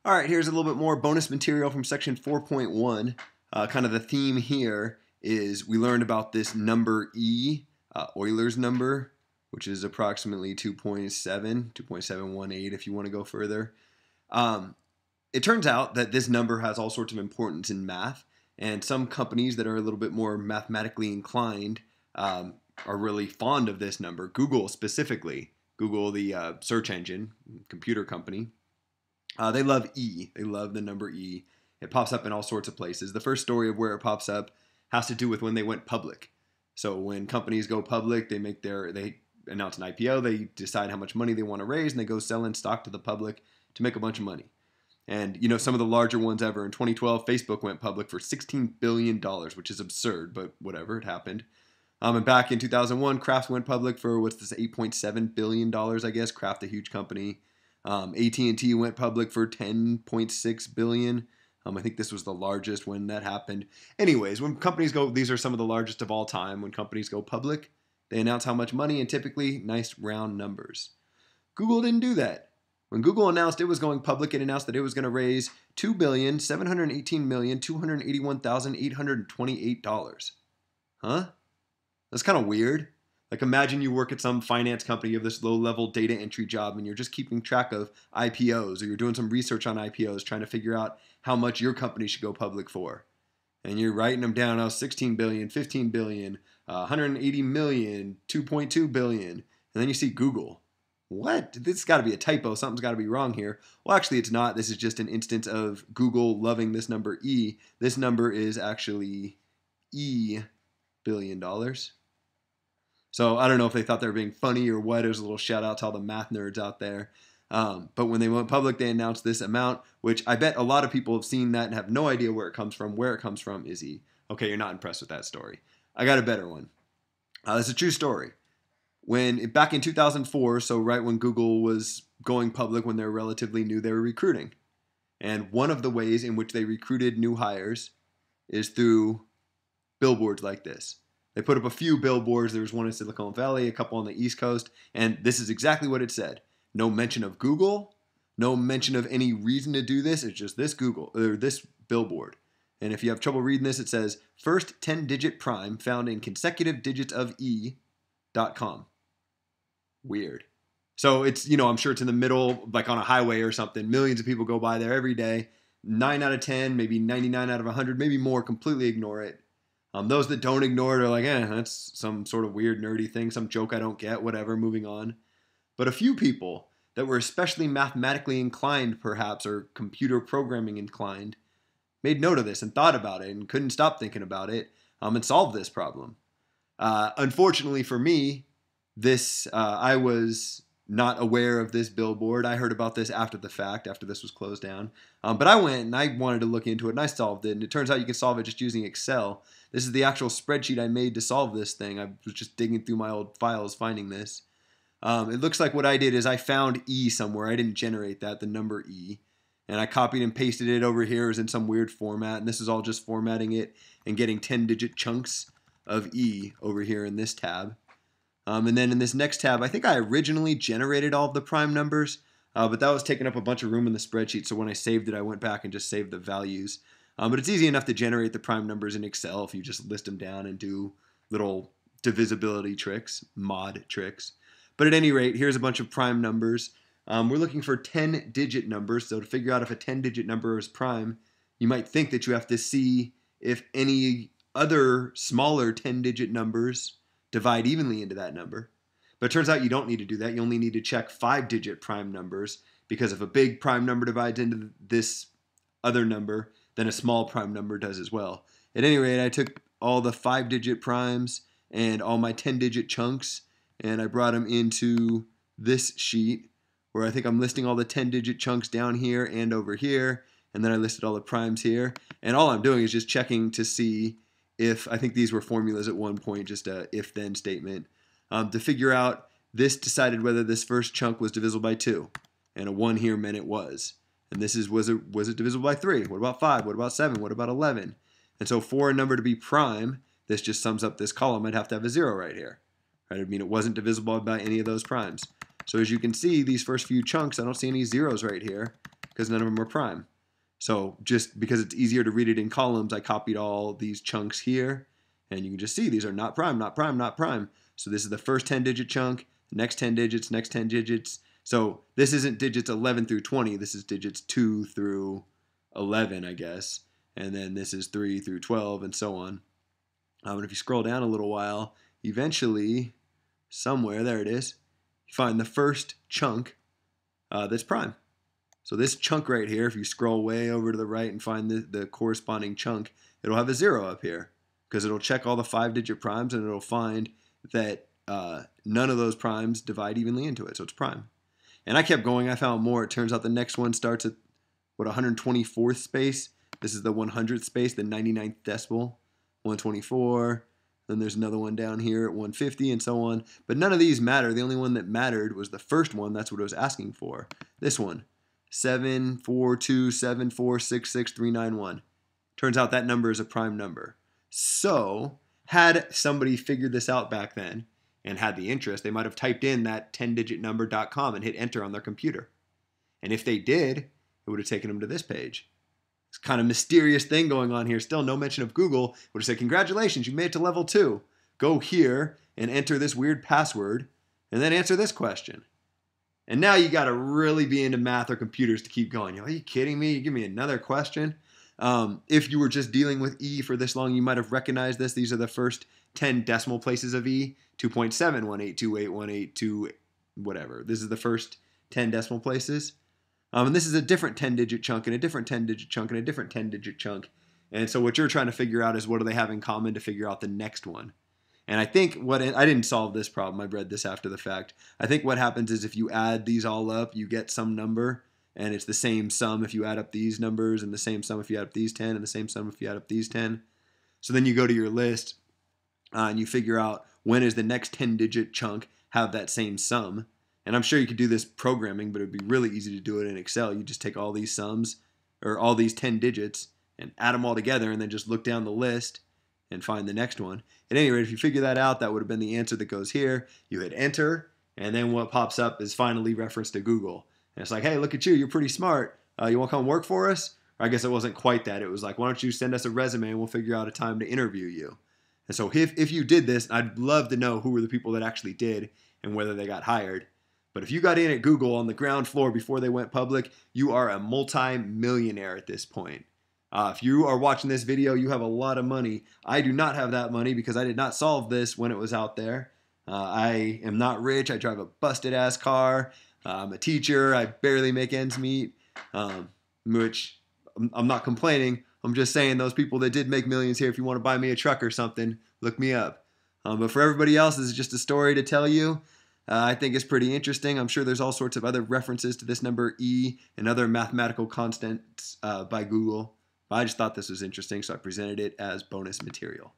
All right, here's a little bit more bonus material from section 4.1. Kind of the theme here is we learned about this number E, Euler's number, which is approximately 2.718 if you want to go further. It turns out that this number has all sorts of importance in math, and some companies that are a little bit more mathematically inclined are really fond of this number. Google specifically, Google the search engine, computer company, they love E. They love the number E. It pops up in all sorts of places. The first story of where it pops up has to do with when they went public. So when companies go public, they announce an IPO, they decide how much money they want to raise, and they go sell in stock to the public to make a bunch of money. And some of the larger ones ever. In 2012, Facebook went public for $16 billion, which is absurd, but whatever, it happened. And back in 2001, Kraft went public for $8.7 billion, I guess. Kraft, a huge company. AT&T went public for $10.6 billion. I think this was the largest when that happened. Anyways, when companies go, these are some of the largest of all time. When companies go public, they announce how much money and typically nice round numbers. Google didn't do that. When Google announced it was going public, it announced that it was going to raise $2,718,281,828. Huh? That's kind of weird. Like, imagine you work at some finance company, you have this low-level data entry job, and you're just keeping track of IPOs, or you're doing some research on IPOs, trying to figure out how much your company should go public for. And you're writing them down, 16 billion, 15 billion, 180 million, 2.2 billion. And then you see Google. What? This has got to be a typo. Something's got to be wrong here. Well, actually, it's not. This is just an instance of Google loving this number E. This number is actually E billion dollars. So I don't know if they thought they were being funny or what. It was a little shout out to all the math nerds out there. But when they went public, they announced this amount, which I bet a lot of people have seen that and have no idea where it comes from. Where it comes from is E. Okay, you're not impressed with that story. I got a better one. It's a true story. Back in 2004, so right when Google was going public, when they were relatively new, they were recruiting. And one of the ways in which they recruited new hires is through billboards like this. They put up a few billboards. There was one in Silicon Valley, a couple on the East Coast, and this is exactly what it said. No mention of Google, no mention of any reason to do this. It's just this billboard. And if you have trouble reading this, it says, first 10-digit prime found in consecutive digits of E.com. Weird. So it's, I'm sure it's in the middle, like on a highway or something. Millions of people go by there every day. 9 out of 10, maybe 99 out of 100, maybe more, completely ignore it. Those that don't ignore it are like, that's some sort of weird nerdy thing, some joke I don't get, whatever, moving on. But a few people that were especially mathematically inclined, perhaps, or computer programming inclined, made note of this and thought about it and couldn't stop thinking about it and solved this problem. Unfortunately for me, I was not aware of this billboard. I heard about this after the fact, after this was closed down. But I went and I wanted to look into it and I solved it. And it turns out you can solve it just using Excel. This is the actual spreadsheet I made to solve this thing. I was just digging through my old files finding this. It looks like what I did is I found E somewhere. I didn't generate that, the number E. And I copied and pasted it over here as in some weird format. And this is all just formatting it and getting 10-digit chunks of E over here in this tab. And then in this next tab, I think I originally generated all of the prime numbers, but that was taking up a bunch of room in the spreadsheet. So when I saved it, I went back and just saved the values. But it's easy enough to generate the prime numbers in Excel if you just list them down and do little divisibility tricks, mod tricks. But at any rate, here's a bunch of prime numbers. We're looking for 10-digit numbers. So to figure out if a 10-digit number is prime, you might think that you have to see if any other smaller 10-digit numbers divide evenly into that number. But it turns out you don't need to do that. You only need to check 5-digit prime numbers, because if a big prime number divides into this other number, then a small prime number does as well. At any rate, I took all the 5-digit primes and all my 10-digit chunks, and I brought them into this sheet where I think I'm listing all the 10-digit chunks down here and over here, and then I listed all the primes here. And all I'm doing is just checking to see if, I think these were formulas at one point, just a if-then statement, to figure out this decided whether this first chunk was divisible by 2. And a 1 here meant it was. And this is, was it divisible by 3? What about 5? What about 7? What about 11? And so for a number to be prime, this just sums up this column. I'd have to have a 0 right here. Right? I mean, it wasn't divisible by any of those primes. So as you can see, these first few chunks, I don't see any zeros right here. because none of them are prime. So just because it's easier to read it in columns, I copied all these chunks here, and you can just see these are not prime, not prime, not prime. So this is the first 10-digit chunk, next 10 digits, next 10 digits. So this isn't digits 11 through 20, this is digits 2 through 11, I guess. And then this is 3 through 12 and so on. And if you scroll down a little while, eventually, somewhere, there it is, you find the first chunk that's prime. So this chunk right here, if you scroll way over to the right and find the corresponding chunk, it'll have a 0 up here because it'll check all the 5-digit primes and it'll find that none of those primes divide evenly into it, so it's prime. And I kept going, I found more. It turns out the next one starts at, 124th space. This is the 100th space, the 99th decimal, 124. Then there's another one down here at 150 and so on. But none of these matter. The only one that mattered was the first one. That's what it was asking for. This one, 74274663991. Turns out that number is a prime number. So had somebody figured this out back then and had the interest, they might have typed in that 10-digit number.com and hit enter on their computer. And if they did, it would have taken them to this page. It's kind of mysterious thing going on here. Still no mention of Google. It would have said, congratulations, you made it to level 2. Go here and enter this weird password and then answer this question. And now you got to really be into math or computers to keep going. Are you kidding me? You give me another question? If you were just dealing with E for this long, you might have recognized this. These are the first 10 decimal places of E. 2.718281822 whatever. This is the first 10 decimal places. And this is a different 10-digit chunk and a different 10-digit chunk and a different 10-digit chunk. And so what you're trying to figure out is what do they have in common to figure out the next one. And I think I didn't solve this problem. I read this after the fact. I think what happens is if you add these all up, you get some number. And it's the same sum if you add up these numbers and the same sum if you add up these 10 and the same sum if you add up these 10. So then you go to your list and you figure out when is the next 10-digit chunk have that same sum. And I'm sure you could do this programming, but it would be really easy to do it in Excel. You just take all these sums, or all these 10 digits, and add them all together, and then just look down the list and find the next one. At any rate, if you figure that out, that would have been the answer that goes here. You hit enter, and then what pops up is finally reference to Google. And it's like, hey, look at you. You're pretty smart. You want to come work for us? Or I guess it wasn't quite that. It was like, why don't you send us a resume, and we'll figure out a time to interview you. And so if you did this, I'd love to know who were the people that actually did and whether they got hired. But if you got in at Google on the ground floor before they went public, you are a multi-millionaire at this point. If you are watching this video, you have a lot of money. I do not have that money because I did not solve this when it was out there. I am not rich. I drive a busted-ass car. I'm a teacher. I barely make ends meet, which I'm not complaining. I'm just saying those people that did make millions here, if you want to buy me a truck or something, look me up. But for everybody else, this is just a story to tell you. I think it's pretty interesting. I'm sure there's all sorts of other references to this number E and other mathematical constants by Google. But I just thought this was interesting, so I presented it as bonus material.